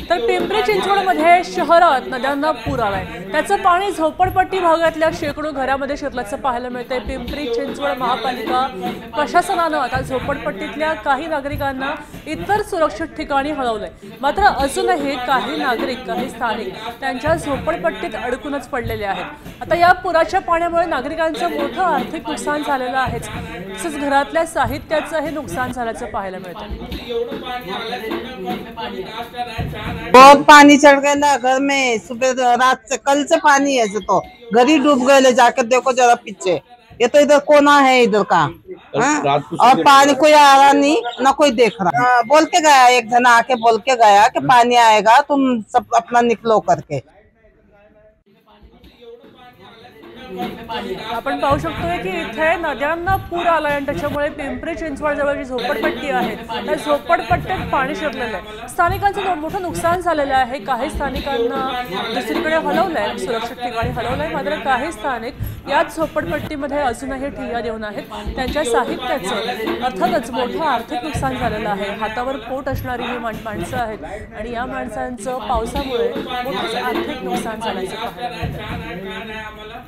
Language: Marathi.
तर पिंपरी चिंचवडमध्ये शहरात नद्यांना पूर आलाय। त्याचं पाणी झोपडपट्टी भागातल्या शेकडो घरांमध्ये शिरल्याचं पाहायला मिळतंय। पिंपरी चिंचवड महापालिका प्रशासनानं आता झोपडपट्टीतल्या काही नागरिकांना इतर सुरक्षित ठिकाणी हलवलंय। मात्र अजूनही काही नागरिक, काही स्थानिक त्यांच्या झोपडपट्टीत अडकूनच पडलेले आहेत। आता या पुराच्या पाण्यामुळे नागरिकांचं मोठं आर्थिक नुकसान झालेलं आहे। तसंच घरातल्या साहित्याचंही नुकसान झाल्याचं पाहायला मिळतं। बहुत पानी चढ़ गया घर में, सुबह रात से कल से पानी है जो तो घर ही डूब गए। जाकर देखो जरा पीछे, ये तो इधर कोना है इधर का। और पानी कोई आ रहा नहीं, ना कोई देख रहा। बोल के गया एक जना, आके बोल के गया कि पानी आएगा, तुम सब अपना निकलो करके। आपण पाहू शकतोय की इथे नद्यांना पूर आलाय आणि त्याच्यामुळे पिंपरी चिंचवड जवळची झोपडपट्टी आहे त्या झोपडपट्टीत पाणी शिरलेलं आहे। स्थानिकांचं मोठं नुकसान झालेलं आहे। काही स्थानिकांना दुसरीकडे हलवलंय, सुरक्षित ठिकाणी हलवलंय। मात्र काही स्थानिक याच झोपडपट्टीमध्ये अजूनही ठिय्या देऊन आहेत। त्यांच्या साहित्याचं अर्थातच मोठं आर्थिक नुकसान झालेलं आहे। हातावर पोट असणारी ही माणसं आहेत आणि या माणसांचं पावसामुळे मोठंच आर्थिक नुकसान झाल्याचं पाहायला मिळतं।